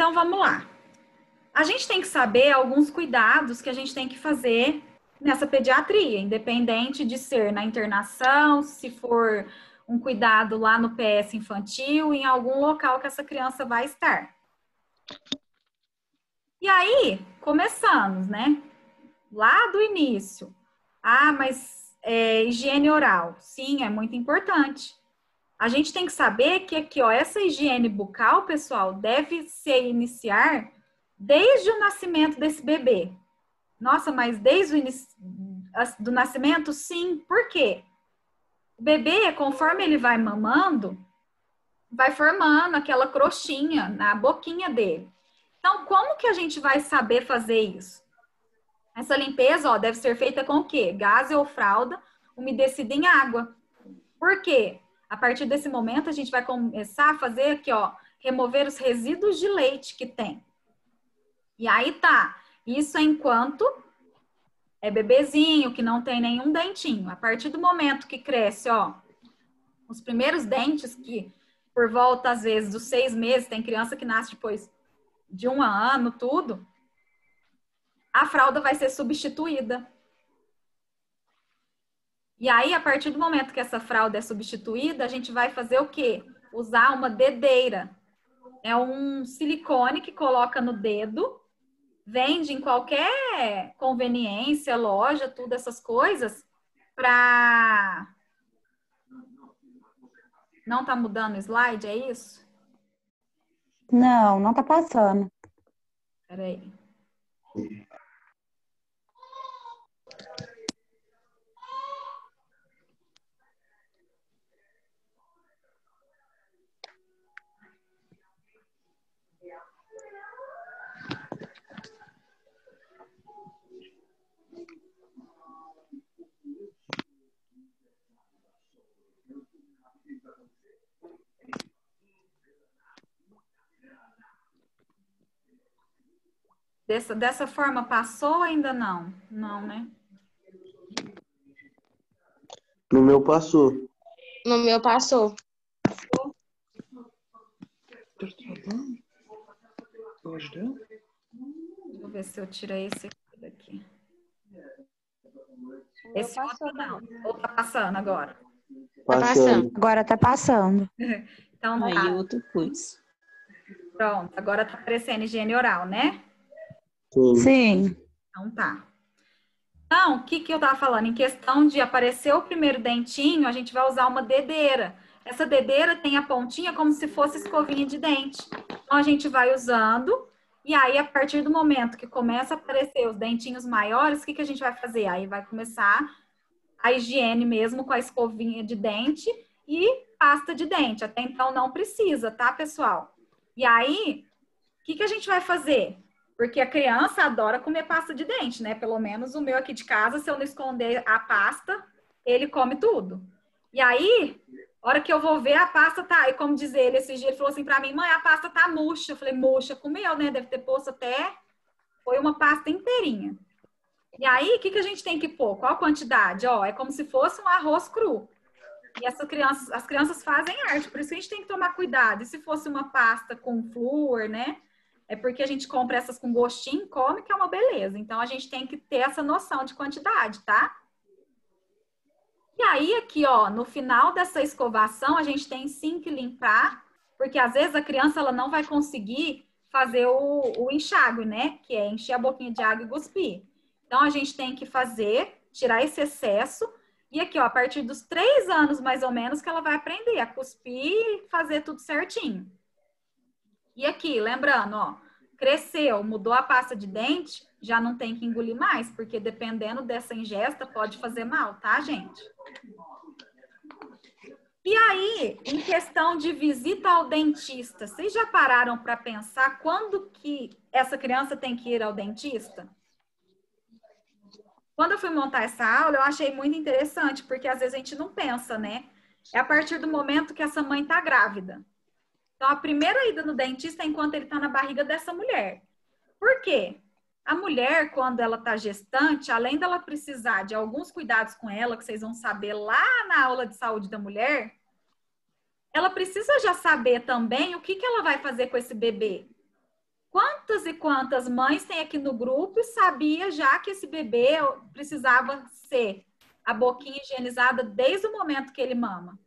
Então, vamos lá. A gente tem que saber alguns cuidados que a gente tem que fazer nessa pediatria, independente de ser na internação, se for um cuidado lá no PS infantil, em algum local que essa criança vai estar. E aí, começamos, né? Lá do início. Ah, mas higiene oral. Sim, é muito importante. A gente tem que saber que aqui, ó, essa higiene bucal, pessoal, deve se iniciar desde o nascimento desse bebê. Nossa, mas desde o início do nascimento, sim. Por quê? O bebê, conforme ele vai mamando, vai formando aquela crostinha na boquinha dele. Então, como que a gente vai saber fazer isso? Essa limpeza, ó, deve ser feita com o quê? Gaze ou fralda umedecida em água. Por quê? A partir desse momento, a gente vai começar a fazer aqui, ó, remover os resíduos de leite que tem. E aí tá. Isso é enquanto é bebezinho, que não tem nenhum dentinho. A partir do momento que cresce, ó, os primeiros dentes, que por volta, às vezes, dos 6 meses, tem criança que nasce depois de 1 ano, tudo, a fralda vai ser substituída. E aí, a partir do momento que essa fralda é substituída, a gente vai fazer o quê? Usar uma dedeira. É um silicone que coloca no dedo, vende em qualquer conveniência, loja, tudo essas coisas, para... Não tá mudando o slide, é isso? Não, não tá passando. Peraí. Dessa forma passou ou ainda não? Não, né? No meu passou. No meu passou. Deixa eu ver se eu tirei esse aqui daqui. Esse outro não. Ou tá passando agora? Passando. Agora tá passando. Então tá. Aí outro coisa. Pronto, agora tá aparecendo higiene oral, né? Sim. Então tá. Então, o que eu tava falando? Em questão de aparecer o primeiro dentinho, a gente vai usar uma dedeira. Essa dedeira tem a pontinha como se fosse escovinha de dente. Então, a gente vai usando, e aí, a partir do momento que começa a aparecer os dentinhos maiores, o que a gente vai fazer? Aí vai começar a higiene mesmo com a escovinha de dente e pasta de dente. Até então, não precisa, tá, pessoal? E aí, o que a gente vai fazer? Porque a criança adora comer pasta de dente, né? Pelo menos o meu aqui de casa, se eu não esconder a pasta, ele come tudo. E aí, a hora que eu vou ver, a pasta tá... E como diz ele, esse dia ele falou assim pra mim, mãe, a pasta tá murcha. Eu falei, murcha, comeu, né? Deve ter posto até... Foi uma pasta inteirinha. E aí, o que a gente tem que pôr? Qual a quantidade? Ó, é como se fosse um arroz cru. E as crianças fazem arte, por isso a gente tem que tomar cuidado. E se fosse uma pasta com flúor, né? É porque a gente compra essas com gostinho, come, que é uma beleza. Então, a gente tem que ter essa noção de quantidade, tá? E aí, aqui, ó, no final dessa escovação, a gente tem sim que limpar, porque às vezes a criança ela não vai conseguir fazer o enxágue, né? Que é encher a boquinha de água e cuspir. Então, a gente tem que fazer, tirar esse excesso. E aqui, ó, a partir dos 3 anos, mais ou menos, que ela vai aprender a cuspir e fazer tudo certinho. E aqui, lembrando, ó, cresceu, mudou a pasta de dente, já não tem que engolir mais, porque dependendo dessa ingesta pode fazer mal, tá, gente? E aí, em questão de visita ao dentista, vocês já pararam para pensar quando que essa criança tem que ir ao dentista? Quando eu fui montar essa aula, eu achei muito interessante, porque às vezes a gente não pensa, né? É a partir do momento que essa mãe tá grávida. Então, a primeira ida no dentista é enquanto ele está na barriga dessa mulher. Por quê? A mulher, quando ela está gestante, além dela precisar de alguns cuidados com ela, que vocês vão saber lá na aula de saúde da mulher, ela precisa já saber também o que ela vai fazer com esse bebê. Quantas e quantas mães tem aqui no grupo e sabia já que esse bebê precisava ser a boquinha higienizada desde o momento que ele mama?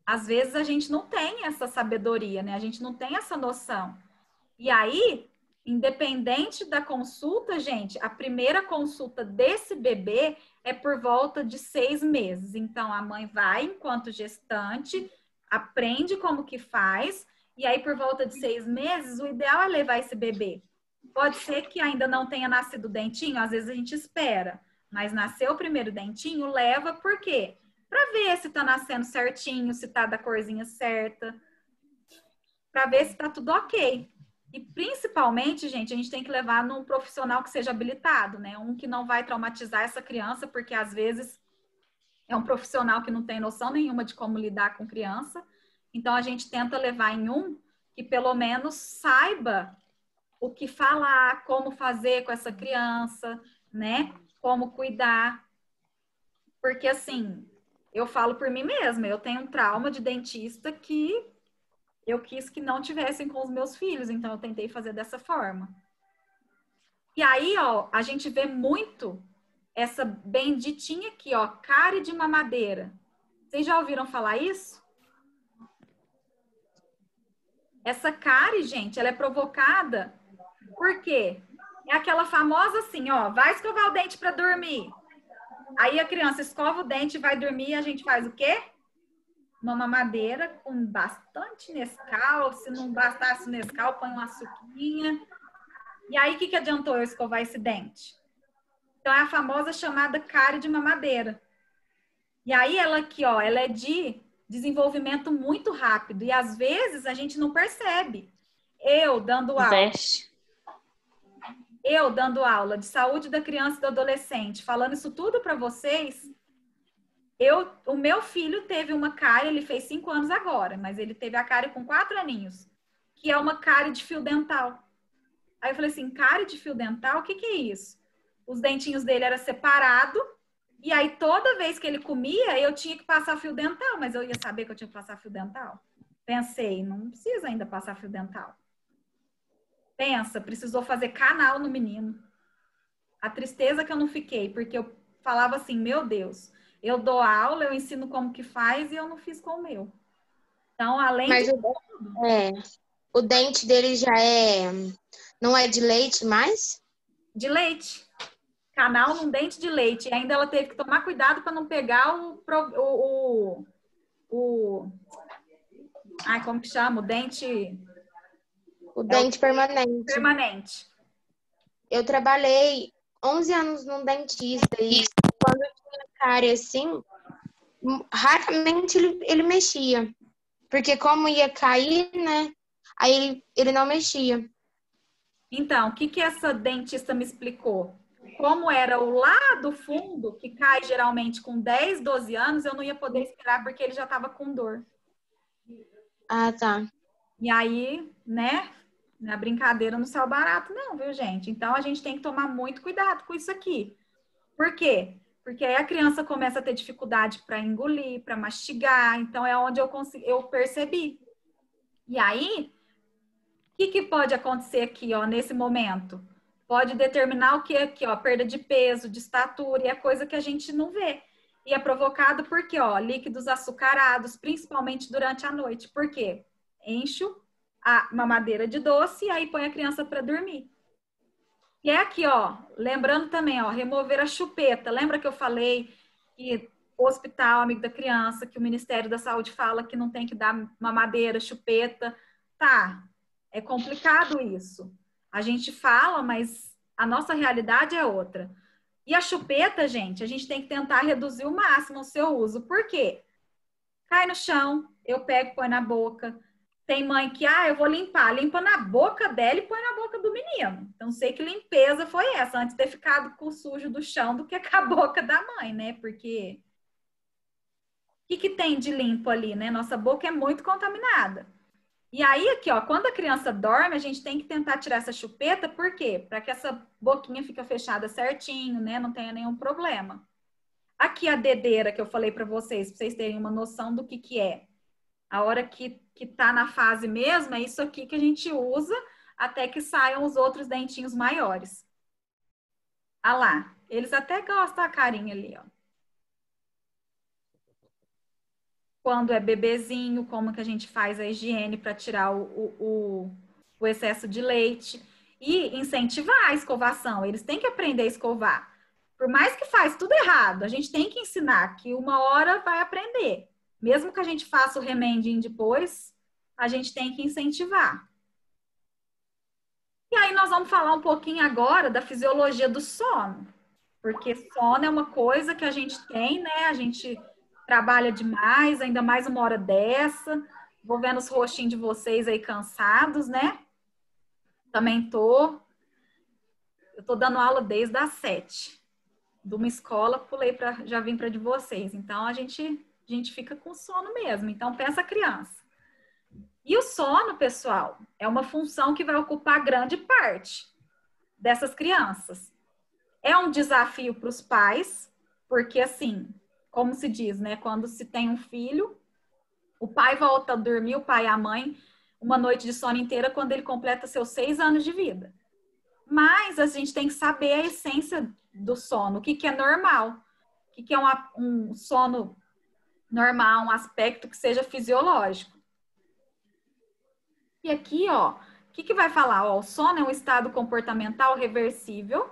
Às vezes a gente não tem essa sabedoria, né? A gente não tem essa noção. E aí, independente da consulta, gente, a primeira consulta desse bebê é por volta de 6 meses. Então, a mãe vai, enquanto gestante, aprende como que faz, e aí, por volta de 6 meses, o ideal é levar esse bebê. Pode ser que ainda não tenha nascido o dentinho, às vezes a gente espera, mas nasceu o primeiro dentinho, leva, por quê? Para ver se tá nascendo certinho, se tá da corzinha certa, para ver se tá tudo ok. E principalmente, gente, a gente tem que levar num profissional que seja habilitado, né? Um que não vai traumatizar essa criança, porque às vezes é um profissional que não tem noção nenhuma de como lidar com criança. Então a gente tenta levar em um que pelo menos saiba o que falar, como fazer com essa criança, né? Como cuidar. Porque assim, eu falo por mim mesma, eu tenho um trauma de dentista que eu quis que não tivessem com os meus filhos, então eu tentei fazer dessa forma. E aí, ó, a gente vê muito essa benditinha aqui, ó, cárie de mamadeira. Vocês já ouviram falar isso? Essa cárie, gente, ela é provocada por quê? É aquela famosa assim, ó, vai escovar o dente para dormir. Aí a criança escova o dente, vai dormir e a gente faz o quê? Uma mamadeira com bastante Nescau. Se não bastasse o Nescau, põe uma açuquinha. E aí, o que adiantou eu escovar esse dente? Então, é a famosa chamada cárie de mamadeira. E aí, ela aqui, ó, ela é de desenvolvimento muito rápido. E, às vezes, a gente não percebe. Eu dando aula de saúde da criança e do adolescente, falando isso tudo para vocês, o meu filho teve uma cárie, ele fez 5 anos agora, mas ele teve a cárie com 4 aninhos, que é uma cárie de fio dental. Aí eu falei assim, cárie de fio dental, o que é isso? Os dentinhos dele eram separados, e aí toda vez que ele comia, eu tinha que passar fio dental, mas eu ia saber que eu tinha que passar fio dental? Pensei, não precisa ainda passar fio dental. Pensa, precisou fazer canal no menino. A tristeza que eu não fiquei, porque eu falava assim, meu Deus, eu dou aula, eu ensino como que faz e eu não fiz com o meu. Então, além Mas de o dente dele já não é de leite mais? de leite, canal num dente de leite. E ainda ela teve que tomar cuidado para não pegar como que chama? O dente Dente permanente. permanente. Eu trabalhei 11 anos num dentista e quando eu tinha cárie assim, raramente ele mexia. Porque como ia cair, né? Aí ele não mexia. Então, o que essa dentista me explicou? Como era o lá do fundo, que cai geralmente com 10, 12 anos, eu não ia poder esperar porque ele já estava com dor. Ah, tá. E aí, né? Na brincadeira não saiu barato, não, viu, gente? Então a gente tem que tomar muito cuidado com isso aqui. Por quê? Porque aí a criança começa a ter dificuldade para engolir, para mastigar. Então é onde eu percebi. E aí, o que pode acontecer aqui, ó, nesse momento? Pode determinar o que aqui, ó, perda de peso, de estatura, e é coisa que a gente não vê. E é provocado porque, ó, líquidos açucarados, principalmente durante a noite. Por quê? Encho a mamadeira de doce e aí põe a criança para dormir. E é aqui, ó, lembrando também, ó, remover a chupeta. Lembra que eu falei que o hospital amigo da criança, que o Ministério da Saúde fala que não tem que dar mamadeira, chupeta? Tá, é complicado isso. A gente fala, mas a nossa realidade é outra. E a chupeta, gente, a gente tem que tentar reduzir o máximo o seu uso. Por quê? Cai no chão, eu pego, põe na boca. Tem mãe que, eu vou limpar. Limpa na boca dela e põe na boca do menino. Então, sei que limpeza foi essa, antes de ter ficado com o sujo do chão do que com a boca da mãe, né? Porque o que tem de limpo ali, né? Nossa boca é muito contaminada. E aí, aqui, ó, quando a criança dorme, a gente tem que tentar tirar essa chupeta, por quê? Para que essa boquinha fique fechada certinho, né? Não tenha nenhum problema. Aqui a dedeira que eu falei para vocês terem uma noção do que é. A hora que que tá na fase mesmo, é isso aqui que a gente usa até que saiam os outros dentinhos maiores. Ah lá, eles até gostam da carinha ali, ó. Quando é bebezinho, como que a gente faz a higiene para tirar o excesso de leite. E incentivar a escovação. Eles têm que aprender a escovar. Por mais que faz tudo errado, a gente tem que ensinar que uma hora vai aprender. Mesmo que a gente faça o remendinho depois, a gente tem que incentivar. E aí nós vamos falar um pouquinho agora da fisiologia do sono. Porque sono é uma coisa que a gente tem, né? A gente trabalha demais, ainda mais uma hora dessa. Vou vendo os rostinhos de vocês aí cansados, né? Também tô. Eu tô dando aula desde as 7. De uma escola, já vim para de vocês. Então, a gente fica com sono mesmo. Então, pensa a criança. E o sono, pessoal, é uma função que vai ocupar grande parte dessas crianças. É um desafio para os pais, porque assim, como se diz, né? Quando se tem um filho, o pai volta a dormir, o pai e a mãe, uma noite de sono inteira quando ele completa seus 6 anos de vida. Mas a gente tem que saber a essência do sono, o que é normal, o que é um sono normal, um aspecto que seja fisiológico. E aqui, ó, o que vai falar? Ó, o sono é um estado comportamental reversível,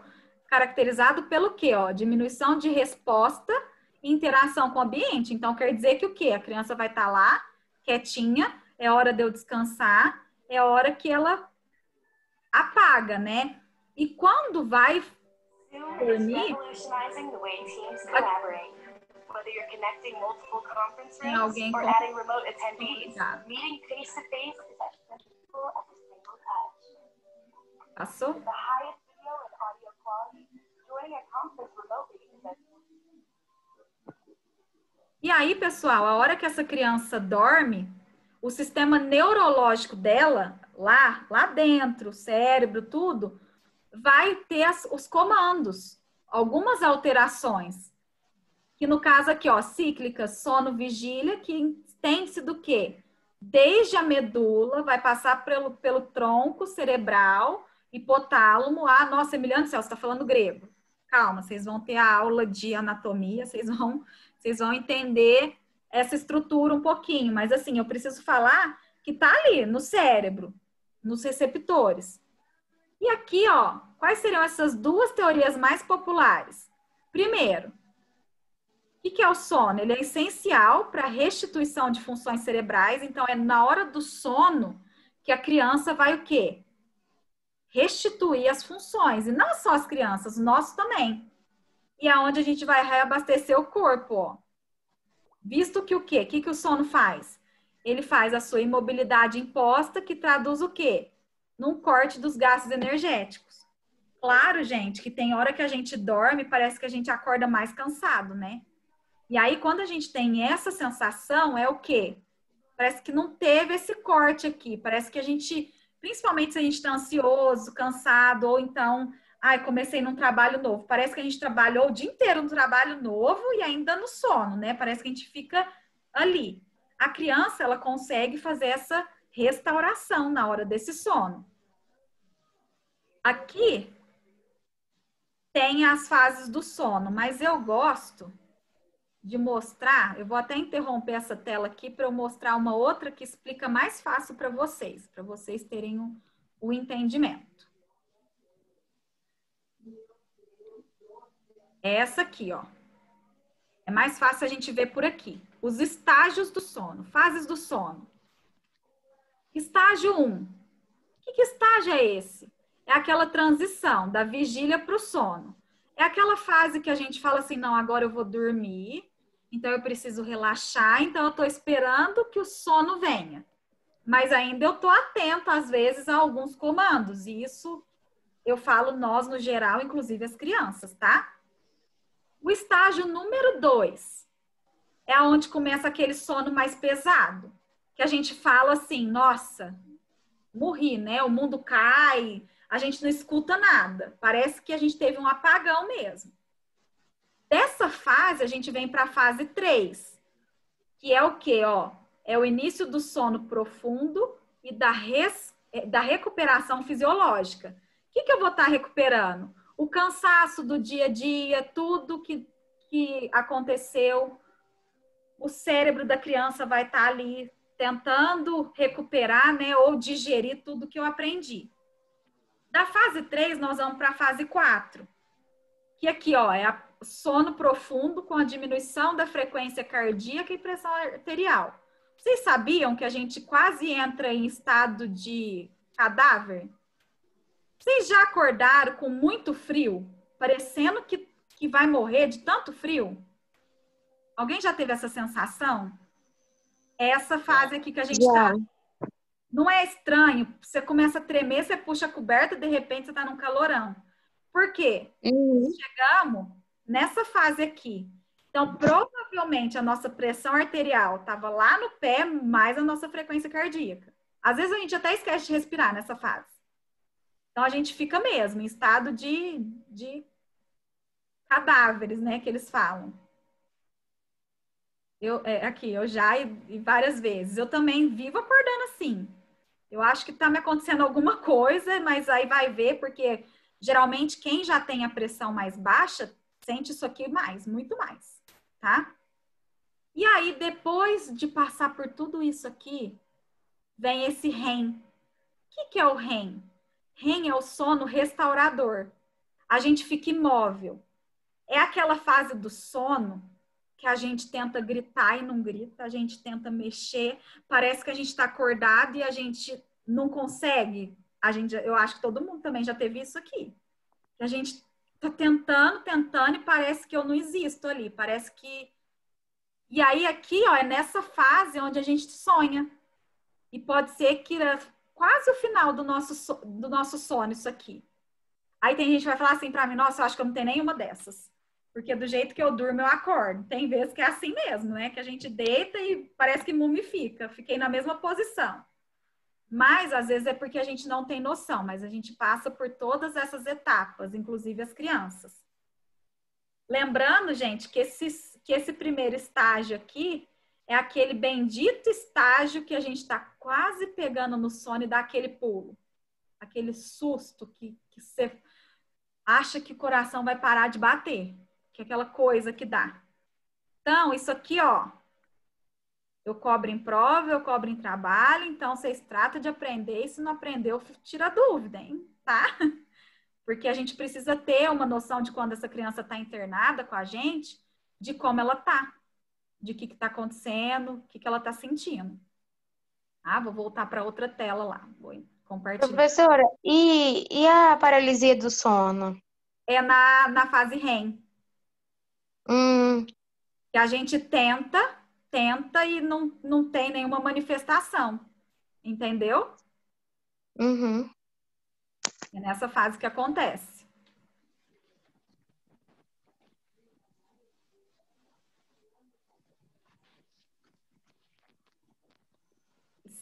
caracterizado pelo quê? Ó, diminuição de resposta e interação com o ambiente. Então, quer dizer que o quê? A criança vai estar lá, quietinha, é hora de eu descansar, é hora que ela apaga, né? E quando vai dormir, tem alguém complicado. Passou? E aí, pessoal, a hora que essa criança dorme, o sistema neurológico dela, lá dentro, o cérebro, tudo, vai ter os comandos, algumas alterações. Que no caso aqui, ó, cíclica, sono, vigília, que entende-se do quê? Desde a medula, vai passar pelo tronco cerebral, hipotálamo. Ah, nossa, Emiliano do céu, você está falando grego. Calma, vocês vão ter a aula de anatomia, vocês vão entender essa estrutura um pouquinho. Mas assim, eu preciso falar que tá ali, no cérebro, nos receptores. E aqui, ó, quais seriam essas duas teorias mais populares? Primeiro, o que é o sono? Ele é essencial para a restituição de funções cerebrais. Então, é na hora do sono que a criança vai o quê? Restituir as funções. E não só as crianças, nós também. E é onde a gente vai reabastecer o corpo, ó. Visto que o quê? O que o sono faz? Ele faz a sua imobilidade imposta, que traduz o quê? Num corte dos gastos energéticos. Claro, gente, que tem hora que a gente dorme, parece que a gente acorda mais cansado, né? E aí, quando a gente tem essa sensação, é o quê? Parece que não teve esse corte aqui. Parece que a gente, principalmente se a gente está ansioso, cansado, ou então, comecei num trabalho novo. Parece que a gente trabalhou o dia inteiro no trabalho novo e ainda no sono, né? Parece que a gente fica ali. A criança, ela consegue fazer essa restauração na hora desse sono. Aqui tem as fases do sono, mas eu gosto de mostrar, eu vou até interromper essa tela aqui para eu mostrar uma outra que explica mais fácil para vocês terem o entendimento. Essa aqui, ó. É mais fácil a gente ver por aqui. Os estágios do sono, fases do sono. Estágio 1. Que estágio é esse? É aquela transição da vigília para o sono. É aquela fase que a gente fala assim, não, agora eu vou dormir, então eu preciso relaxar, então eu estou esperando que o sono venha. Mas ainda eu estou atento, às vezes, a alguns comandos. E isso eu falo nós, no geral, inclusive as crianças, tá? O estágio número 2 é onde começa aquele sono mais pesado. Que a gente fala assim, nossa, morri, né? O mundo cai, a gente não escuta nada. Parece que a gente teve um apagão mesmo. Dessa fase, a gente vem para a fase 3, que é o quê? Ó, é o início do sono profundo e da recuperação fisiológica. O que eu vou estar recuperando? O cansaço do dia a dia, tudo que aconteceu. O cérebro da criança vai estar ali tentando recuperar, né, ou digerir tudo que eu aprendi. Da fase 3, nós vamos para a fase 4, que aqui, ó, é sono profundo com a diminuição da frequência cardíaca e pressão arterial. Vocês sabiam que a gente quase entra em estado de cadáver? Vocês já acordaram com muito frio, parecendo que vai morrer de tanto frio? Alguém já teve essa sensação? É essa fase aqui que a gente está. Não é estranho? Você começa a tremer, você puxa a coberta, de repente você está num calorão. Por quê? Chegamos nessa fase aqui. Então, provavelmente, a nossa pressão arterial estava lá no pé, mais a nossa frequência cardíaca. Às vezes, a gente até esquece de respirar nessa fase. Então, a gente fica mesmo em estado de cadáveres, né, que eles falam. Eu já e várias vezes. Eu também vivo acordando assim. Eu acho que está me acontecendo alguma coisa, mas aí vai ver, porque geralmente quem já tem a pressão mais baixa sente isso aqui mais, muito mais, tá? E aí, depois de passar por tudo isso aqui, vem esse REM. O que é o REM? REM é o sono restaurador. A gente fica imóvel. É aquela fase do sono que a gente tenta gritar e não grita, a gente tenta mexer, parece que a gente está acordado e a gente não consegue. Eu acho que todo mundo também já teve isso aqui. A gente está tentando e parece que eu não existo ali, parece que... E aí aqui, ó, é nessa fase onde a gente sonha. E pode ser que é quase o final do nosso sono isso aqui. Aí tem gente que vai falar assim para mim, nossa, eu acho que eu não tenho nenhuma dessas. Porque do jeito que eu durmo, eu acordo. Tem vezes que é assim mesmo, né? Que a gente deita e parece que mumifica. Fiquei na mesma posição. Mas, às vezes, é porque a gente não tem noção. Mas a gente passa por todas essas etapas, inclusive as crianças. Lembrando, gente, que esse primeiro estágio aqui é aquele bendito estágio que a gente está quase pegando no sono e dá aquele pulo. Aquele susto que você acha que o coração vai parar de bater. Que é aquela coisa que dá. Então, isso aqui, ó, eu cobro em prova, eu cobro em trabalho, então vocês tratam de aprender, e se não aprendeu, tira dúvida, hein, tá? Porque a gente precisa ter uma noção de quando essa criança está internada com a gente, de como ela tá, de o que está acontecendo, o que ela está sentindo. Ah, vou voltar para outra tela lá, vou compartilhar. Professora, e a paralisia do sono? É na fase REM. Que a gente tenta e não tem nenhuma manifestação. Entendeu? Uhum. É nessa fase que acontece.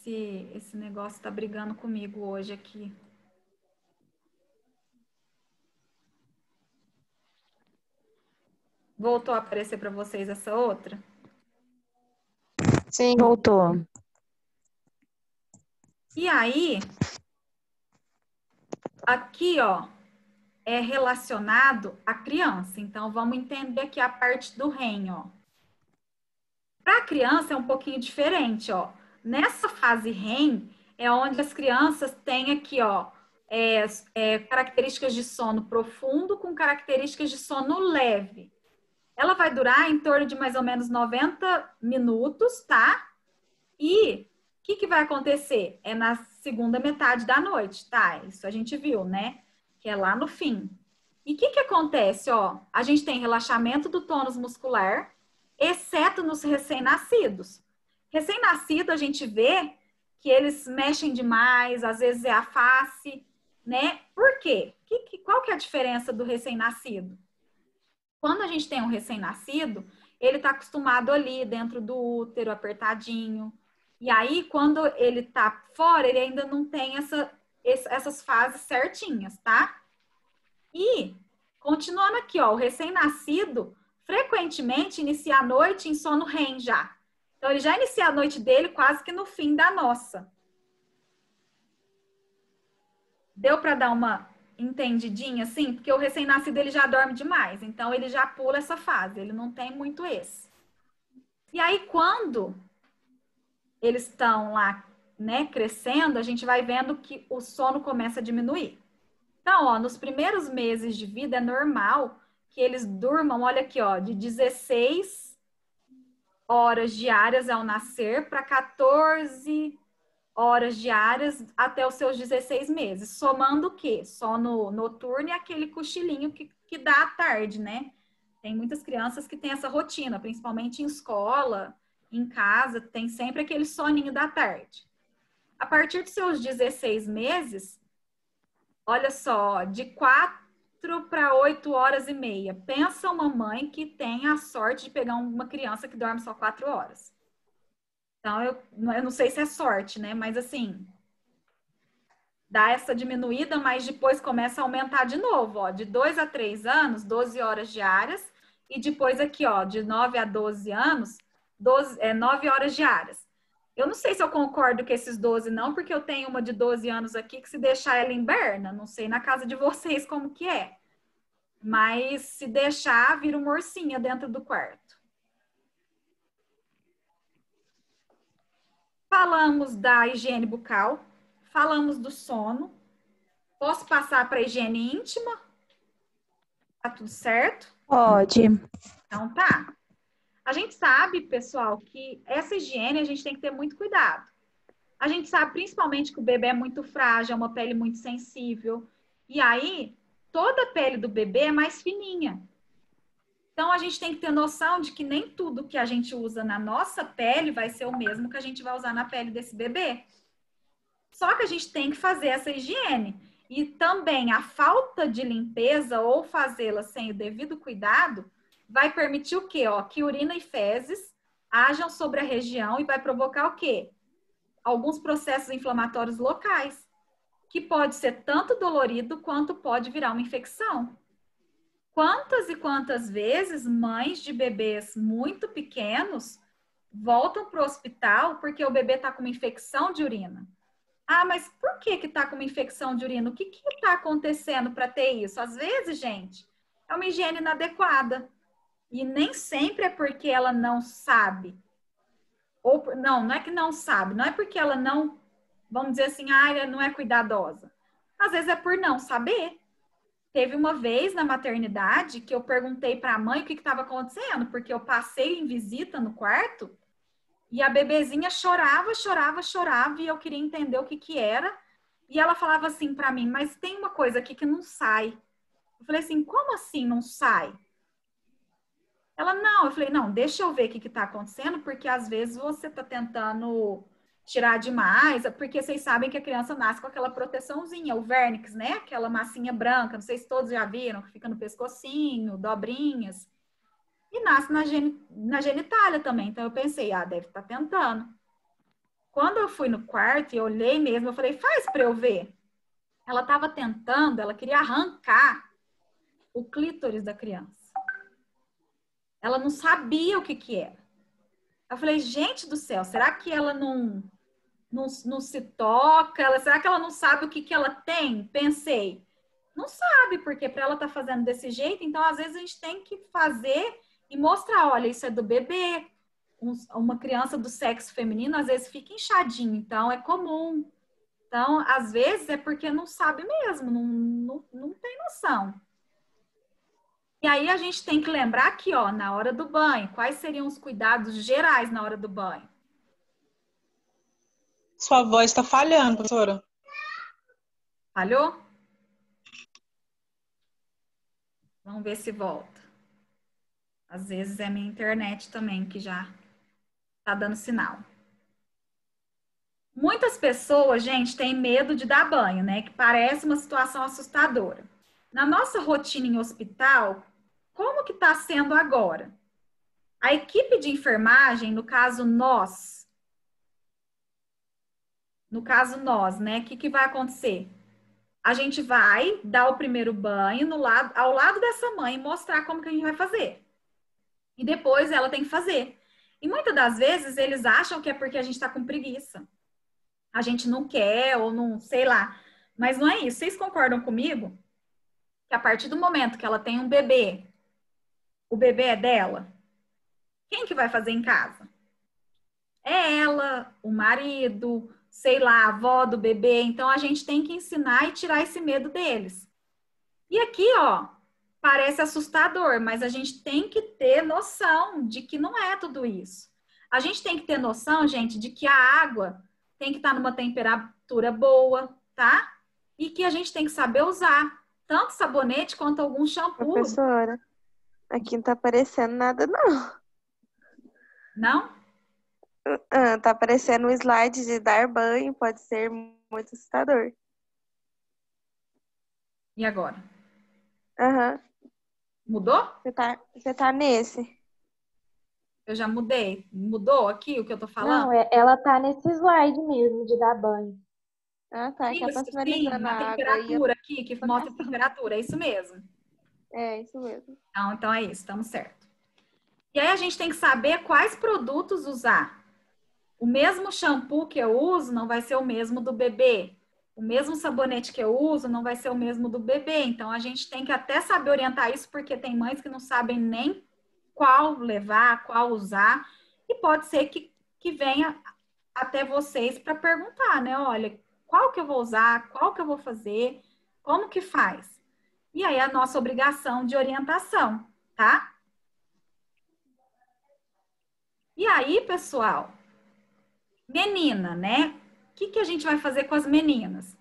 Esse negócio tá brigando comigo hoje aqui. Voltou a aparecer para vocês essa outra? Sim, voltou. E aí, aqui, ó, é relacionado à criança. Então, vamos entender aqui a parte do REM, ó. Para a criança é um pouquinho diferente, ó. Nessa fase REM é onde as crianças têm aqui, ó, características de sono profundo com características de sono leve. Ela vai durar em torno de mais ou menos 90 minutos, tá? E o que vai acontecer? É na segunda metade da noite, tá? Isso a gente viu, né? Que é lá no fim. E o que acontece, ó? A gente tem relaxamento do tônus muscular, exceto nos recém-nascidos. Recém-nascido, a gente vê que eles mexem demais, às vezes é a face, né? Por quê? Qual que é a diferença do recém-nascido? Quando a gente tem um recém-nascido, ele está acostumado ali dentro do útero, apertadinho. E aí, quando ele está fora, ele ainda não tem essas fases certinhas, tá? E, continuando aqui, ó, o recém-nascido frequentemente inicia a noite em sono REM já. Então, ele já inicia a noite dele quase que no fim da nossa. Deu para dar uma entendidinha, assim? Porque o recém-nascido, ele já dorme demais. Então, ele já pula essa fase. Ele não tem muito esse. E aí, quando eles estão lá, né, crescendo, a gente vai vendo que o sono começa a diminuir. Então, ó, nos primeiros meses de vida é normal que eles durmam, olha aqui, ó, de 16 horas diárias ao nascer para 14 horas diárias até os seus 16 meses. Somando o quê? Sono noturno e aquele cochilinho que dá à tarde, né? Tem muitas crianças que têm essa rotina, principalmente em escola, em casa, tem sempre aquele soninho da tarde. A partir dos seus 16 meses, olha só, de 4 para 8 horas e meia. Pensa uma mãe que tem a sorte de pegar uma criança que dorme só 4 horas. Então, eu não sei se é sorte, né? Mas assim, dá essa diminuída, mas depois começa a aumentar de novo, ó. De 2 a 3 anos, 12 horas diárias. E depois aqui, ó, de 9 a 12 anos, 9 horas diárias. Eu não sei se eu concordo com esses 12 não, porque eu tenho uma de 12 anos aqui que se deixar ela inverna. Não sei na casa de vocês como que é. Mas se deixar, vira uma ursinha dentro do quarto. Falamos da higiene bucal, falamos do sono. Posso passar para a higiene íntima? Tá tudo certo? Pode. Então tá. A gente sabe, pessoal, que essa higiene a gente tem que ter muito cuidado. A gente sabe principalmente que o bebê é muito frágil, é uma pele muito sensível. E aí, toda a pele do bebê é mais fininha. Então, a gente tem que ter noção de que nem tudo que a gente usa na nossa pele vai ser o mesmo que a gente vai usar na pele desse bebê. Só que a gente tem que fazer essa higiene. E também a falta de limpeza ou fazê-la sem o devido cuidado vai permitir o quê? Ó, que urina e fezes ajam sobre a região e vai provocar o quê? Alguns processos inflamatórios locais, que pode ser tanto dolorido quanto pode virar uma infecção. Quantas e quantas vezes mães de bebês muito pequenos voltam para o hospital porque o bebê está com uma infecção de urina? Ah, mas por que está com uma infecção de urina? O que está acontecendo para ter isso? Às vezes, gente, é uma higiene inadequada. E nem sempre é porque ela não sabe. Ou, não é que não sabe. Não é porque ela não, vamos dizer assim, ela não é cuidadosa. Às vezes é por não saber. Teve uma vez na maternidade que eu perguntei para a mãe o que estava acontecendo, porque eu passei em visita no quarto e a bebezinha chorava, chorava, chorava e eu queria entender o que era. E ela falava assim para mim, mas tem uma coisa aqui que não sai. Eu falei assim, como assim não sai? Ela, não. Eu falei, não, deixa eu ver o que está acontecendo, porque às vezes você está tentando tirar demais, porque vocês sabem que a criança nasce com aquela proteçãozinha, o vernix, né? Aquela massinha branca, não sei se todos já viram, que fica no pescocinho, dobrinhas. E nasce na genitália também. Então eu pensei, deve estar tentando. Quando eu fui no quarto e olhei mesmo, eu falei, faz para eu ver. Ela estava tentando, ela queria arrancar o clítoris da criança. Ela não sabia o que era. Eu falei, gente do céu, será que ela não se toca? Será que ela não sabe o que ela tem? Pensei, não sabe, porque para ela estar fazendo desse jeito, então às vezes a gente tem que fazer e mostrar, olha, isso é do bebê. Uma criança do sexo feminino às vezes fica inchadinho, então é comum. Então, às vezes é porque não sabe mesmo, não tem noção. E aí a gente tem que lembrar aqui, ó, na hora do banho, quais seriam os cuidados gerais na hora do banho? Sua voz está falhando, professora. Falhou? Vamos ver se volta. Às vezes é minha internet também que já tá dando sinal. Muitas pessoas, gente, têm medo de dar banho, né? Que parece uma situação assustadora. Na nossa rotina em hospital, como que está sendo agora? A equipe de enfermagem, no caso nós, né? O que vai acontecer? A gente vai dar o primeiro banho ao lado dessa mãe e mostrar como que a gente vai fazer. E depois ela tem que fazer. E muitas das vezes eles acham que é porque a gente está com preguiça. A gente não quer ou não, sei lá. Mas não é isso. Vocês concordam comigo que a partir do momento que ela tem um bebê, o bebê é dela? Quem que vai fazer em casa? É ela, o marido, sei lá, a avó do bebê. Então a gente tem que ensinar e tirar esse medo deles. E aqui, ó, parece assustador, mas a gente tem que ter noção de que não é tudo isso. A gente tem que ter noção, gente, de que a água tem que estar numa temperatura boa, tá? E que a gente tem que saber usar tanto sabonete quanto algum shampoo. Professora, aqui não tá aparecendo nada, não. Não? Tá aparecendo um slide de dar banho, pode ser muito assustador. E agora? Aham. Mudou? Você tá nesse. Eu já mudei. Mudou aqui o que eu tô falando? Não, ela tá nesse slide mesmo de dar banho. Ah, tá. Que ela tá Isso, sim, finalizando a na água aí. temperatura aqui, que mostra a temperatura. É isso mesmo. É, isso mesmo. Então é isso, estamos certo. E aí a gente tem que saber quais produtos usar. O mesmo shampoo que eu uso não vai ser o mesmo do bebê. O mesmo sabonete que eu uso não vai ser o mesmo do bebê. Então a gente tem que até saber orientar isso, porque tem mães que não sabem nem qual levar, qual usar. E pode ser que venha até vocês para perguntar, né? Olha, qual que eu vou usar, qual que eu vou fazer, como que faz? E aí a nossa obrigação de orientação, tá? E aí, pessoal, menina, né? O que a gente vai fazer com as meninas?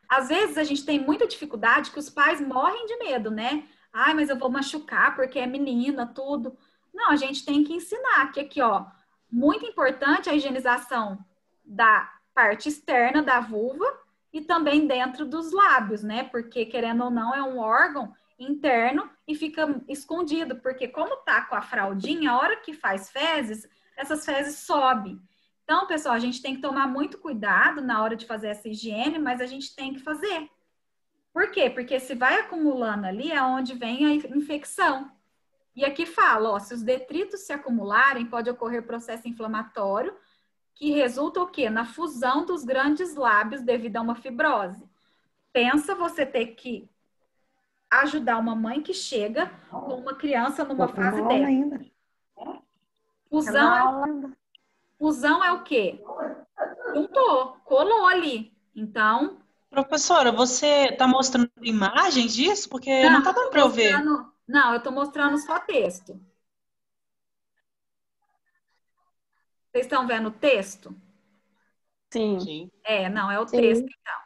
Às vezes a gente tem muita dificuldade que os pais morrem de medo, né? Ai, mas eu vou machucar porque é menina, tudo. Não, a gente tem que ensinar que aqui, ó, muito importante a higienização da parte externa da vulva e também dentro dos lábios, né? Porque, querendo ou não, é um órgão interno e fica escondido, porque como tá com a fraldinha, a hora que faz fezes, essas fezes sobem. Então, pessoal, a gente tem que tomar muito cuidado na hora de fazer essa higiene, mas a gente tem que fazer. Por quê? Porque se vai acumulando ali, é onde vem a infecção. E aqui fala, ó, se os detritos se acumularem, pode ocorrer processo inflamatório, que resulta o quê? Na fusão dos grandes lábios devido a uma fibrose. Pensa você ter que ajudar uma mãe que chega com uma criança numa fase dessa. Fusão é o quê? Juntou, colou ali. Então... Professora, você está mostrando imagens disso? Porque não está dando para eu ver. Não, eu estou mostrando só texto. Vocês estão vendo o texto? Sim. Não, é o texto, então.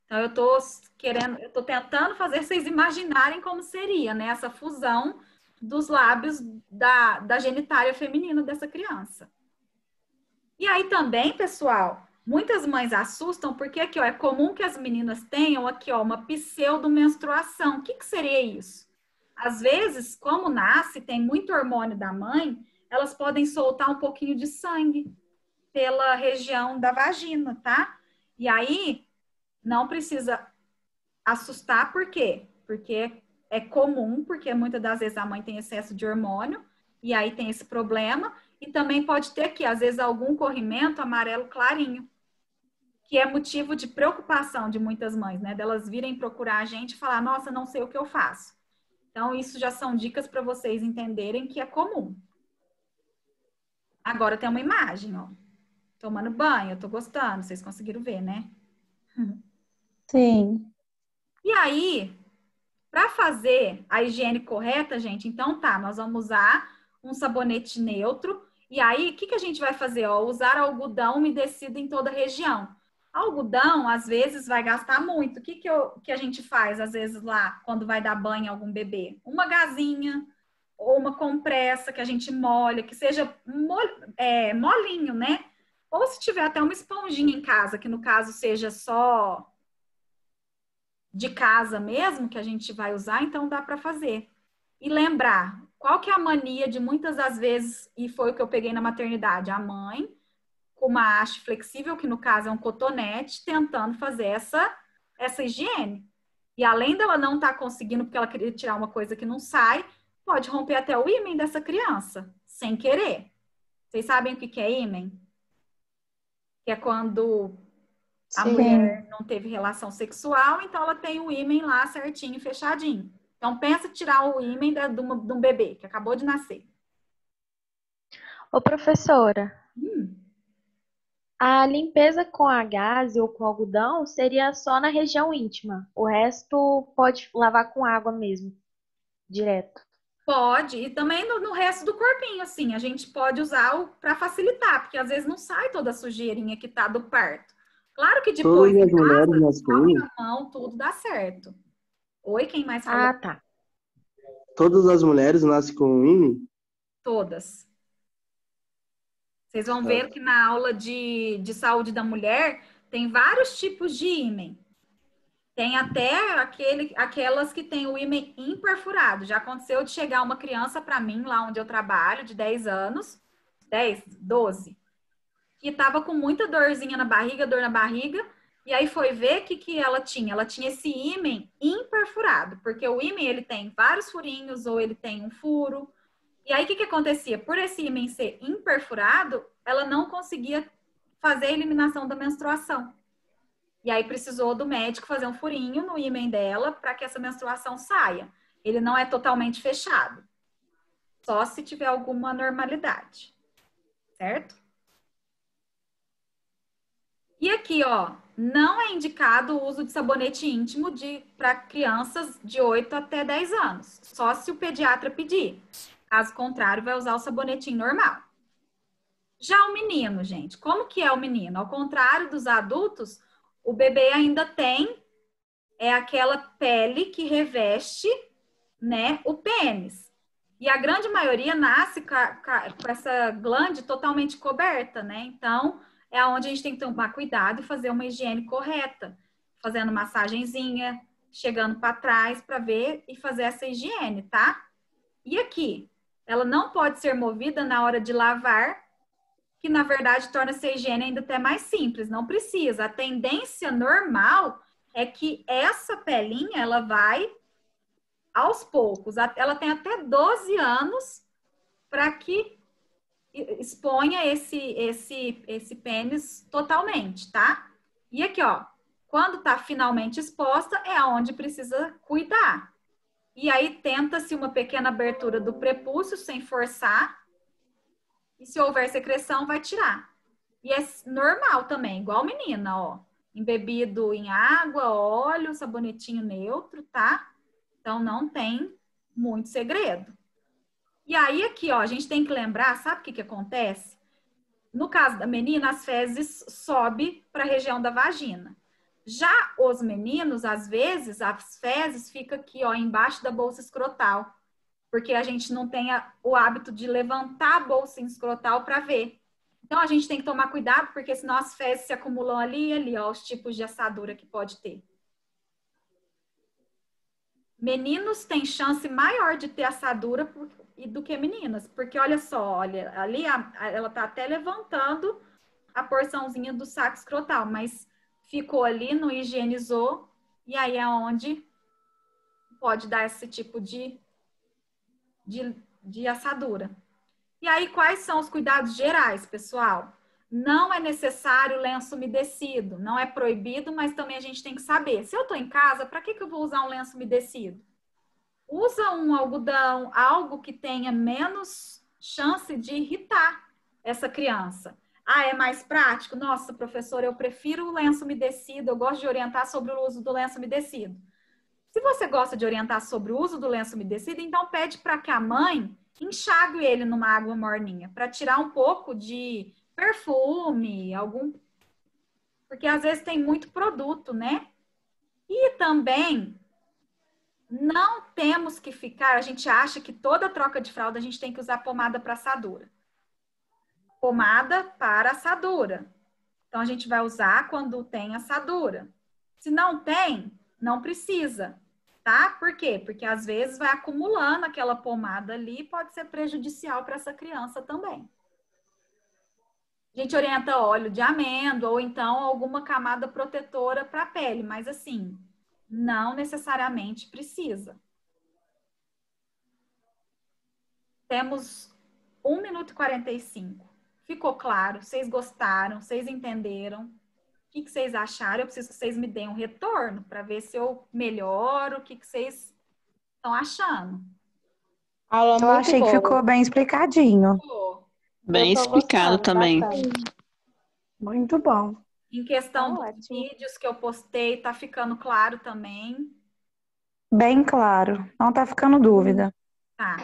Então, eu tô tentando fazer vocês imaginarem como seria, né? Essa fusão dos lábios da genitália feminina dessa criança. E aí também, pessoal, muitas mães assustam porque aqui, ó, é comum que as meninas tenham aqui, ó, uma pseudomenstruação. O que seria isso? Às vezes, como nasce, tem muito hormônio da mãe, elas podem soltar um pouquinho de sangue pela região da vagina, tá? E aí, não precisa assustar, por quê? Porque é comum, porque muitas das vezes a mãe tem excesso de hormônio, e aí tem esse problema, e também pode ter aqui, às vezes, algum corrimento amarelo clarinho, que é motivo de preocupação de muitas mães, né? Delas virem procurar a gente e falar, nossa, não sei o que eu faço. Então, isso já são dicas para vocês entenderem que é comum. Agora tem uma imagem, ó. Tomando banho, eu tô gostando, vocês conseguiram ver, né? Sim. E aí, para fazer a higiene correta, gente, então tá, nós vamos usar um sabonete neutro. E aí, o que a gente vai fazer? Ó, usar algodão umedecido em toda a região. Algodão, às vezes, vai gastar muito. O que a gente faz, às vezes, lá, quando vai dar banho em algum bebê? Uma gazinha ou uma compressa que a gente molha, que seja molinho, né? Ou se tiver até uma esponjinha em casa, que no caso seja só de casa mesmo, que a gente vai usar, então dá para fazer. E lembrar, qual que é a mania de muitas das vezes, e foi o que eu peguei na maternidade, a mãe com uma haste flexível, que no caso é um cotonete, tentando fazer essa higiene. E além dela não estar conseguindo, porque ela queria tirar uma coisa que não sai, pode romper até o ímen dessa criança, sem querer. Vocês sabem o que que é ímen? Que é quando a Sim. mulher não teve relação sexual, então ela tem o ímen lá certinho, fechadinho. Então, pensa em tirar o ímen de um bebê que acabou de nascer. Ô, professora, Hum, a limpeza com a gaze ou com algodão seria só na região íntima. O resto pode lavar com água mesmo, direto. pode, e também no resto do corpinho, assim, a gente pode usar para facilitar, porque às vezes não sai toda a sujeirinha que tá do parto. Claro que depois Todas em as mulheres casa, nascem com lava ímã? a mão, tudo dá certo. Oi, quem mais falou? Ah, tá. Todas as mulheres nascem com ímã? Todas. Vocês vão ver que na aula de saúde da mulher tem vários tipos de ímen. Tem até aquelas que têm o ímen imperfurado. Já aconteceu de chegar uma criança para mim, lá onde eu trabalho, de 10 anos, 10, 12, que estava com muita dorzinha na barriga, dor na barriga, e aí foi ver o que ela tinha. Ela tinha esse ímen imperfurado, porque o ímen ele tem vários furinhos ou ele tem um furo. E aí, o que acontecia? Por esse ímen ser imperfurado, ela não conseguia fazer a eliminação da menstruação. E aí, precisou do médico fazer um furinho no ímen dela para que essa menstruação saia. Ele não é totalmente fechado. Só se tiver alguma anormalidade. Certo? E aqui, ó, não é indicado o uso de sabonete íntimo para crianças de 8 até 10 anos. Só se o pediatra pedir. Caso contrário, vai usar o sabonetinho normal. Já o menino, gente, como que é o menino? Ao contrário dos adultos, o bebê ainda tem aquela pele que reveste, né, o pênis. E a grande maioria nasce com essa glande totalmente coberta, né? Então, é onde a gente tem que tomar cuidado e fazer uma higiene correta. Fazendo massagenzinha, chegando para trás para ver e fazer essa higiene, tá? E aqui, ela não pode ser movida na hora de lavar, que na verdade torna essa higiene ainda até mais simples, não precisa. A tendência normal é que essa pelinha, ela vai aos poucos. Ela tem até 12 anos para que exponha esse pênis totalmente, tá? E aqui, ó, quando tá finalmente exposta, é aonde precisa cuidar. E aí tenta-se uma pequena abertura do prepúcio sem forçar. E se houver secreção, vai tirar. E é normal também, igual menina, ó. Embebido em água, óleo, sabonetinho neutro, tá? Então não tem muito segredo. E aí aqui, ó, a gente tem que lembrar, sabe o que acontece? No caso da menina, as fezes sobem para a região da vagina. Já os meninos, às vezes, as fezes ficam aqui, ó, embaixo da bolsa escrotal, porque a gente não tem o hábito de levantar a bolsa escrotal para ver. Então, a gente tem que tomar cuidado, porque senão as fezes se acumulam ali e ali, ó, os tipos de assadura que pode ter. Meninos têm chance maior de ter assadura do que meninas, porque olha só, olha, ali ela tá até levantando a porçãozinha do saco escrotal, mas ficou ali, não higienizou, e aí é onde pode dar esse tipo de assadura. E aí, quais são os cuidados gerais, pessoal? Não é necessário lenço umedecido, não é proibido, mas também a gente tem que saber. Se eu estou em casa, para que eu vou usar um lenço umedecido? Usa um algodão, algo que tenha menos chance de irritar essa criança. Ah, é mais prático? Nossa, professora, eu prefiro o lenço umedecido, eu gosto de orientar sobre o uso do lenço umedecido. Se você gosta de orientar sobre o uso do lenço umedecido, então pede para que a mãe enxague ele numa água morninha, para tirar um pouco de perfume, porque às vezes tem muito produto, né? E também não temos que ficar, a gente acha que toda troca de fralda a gente tem que usar pomada para assadura. Pomada para assadura. Então a gente vai usar quando tem assadura. Se não tem, não precisa. Tá? Por quê? Porque às vezes vai acumulando aquela pomada ali e pode ser prejudicial para essa criança também. A gente orienta óleo de amêndoa ou então alguma camada protetora para a pele, mas assim, não necessariamente precisa. Temos 1 minuto e 45. Ficou claro? Vocês gostaram? Vocês entenderam? O que vocês acharam? Eu preciso que vocês me deem um retorno para ver se eu melhoro. O que vocês estão achando? Aula Eu muito achei que boa. ficou bem explicadinho. Bem Eu tô explicado gostando também. bastante. Muito bom. Em questão Tá dos ótimo. vídeos que eu postei, tá ficando claro também. Bem claro. Não tá ficando dúvida. Tá.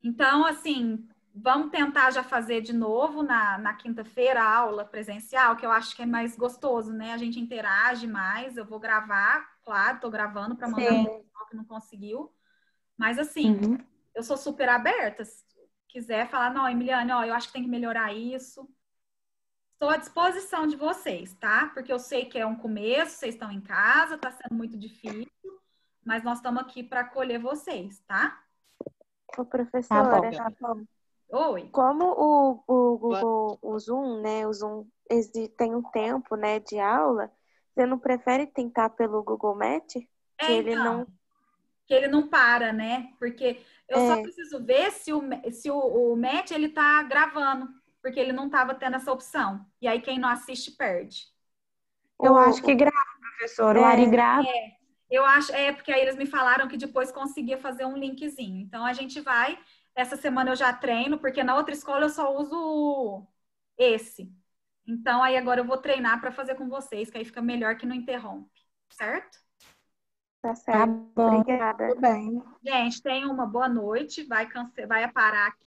Então, assim, vamos tentar já fazer de novo na quinta-feira a aula presencial, que eu acho que é mais gostoso, né? A gente interage mais. Eu vou gravar, claro, tô gravando para mandar Sim. pro pessoal que não conseguiu. Mas, assim, Uhum. eu sou super aberta. Se quiser falar, não, Emiliane, ó, eu acho que tem que melhorar isso. Estou à disposição de vocês, tá? Porque eu sei que é um começo, vocês estão em casa, tá sendo muito difícil, mas nós estamos aqui para acolher vocês, tá? Ô, professora, Tá bom. Oi. como o Google, o Zoom, né? O Zoom tem um tempo, né, de aula, você não prefere tentar pelo Google Meet? Que ele não. Que ele não para, né? Porque eu só preciso ver se o Matt, ele tá gravando, porque ele não tava tendo essa opção. E aí quem não assiste perde. Eu acho que grava, professor. O Ari grava. Eu acho, porque aí eles me falaram que depois conseguia fazer um linkzinho. Então a gente vai, essa semana eu já treino, porque na outra escola eu só uso esse. Então aí agora eu vou treinar para fazer com vocês, que aí fica melhor que não interrompe, certo? Tá certo. Tá bom. Obrigada. Tudo bem. Gente, tenham uma boa noite. Vai parar aqui.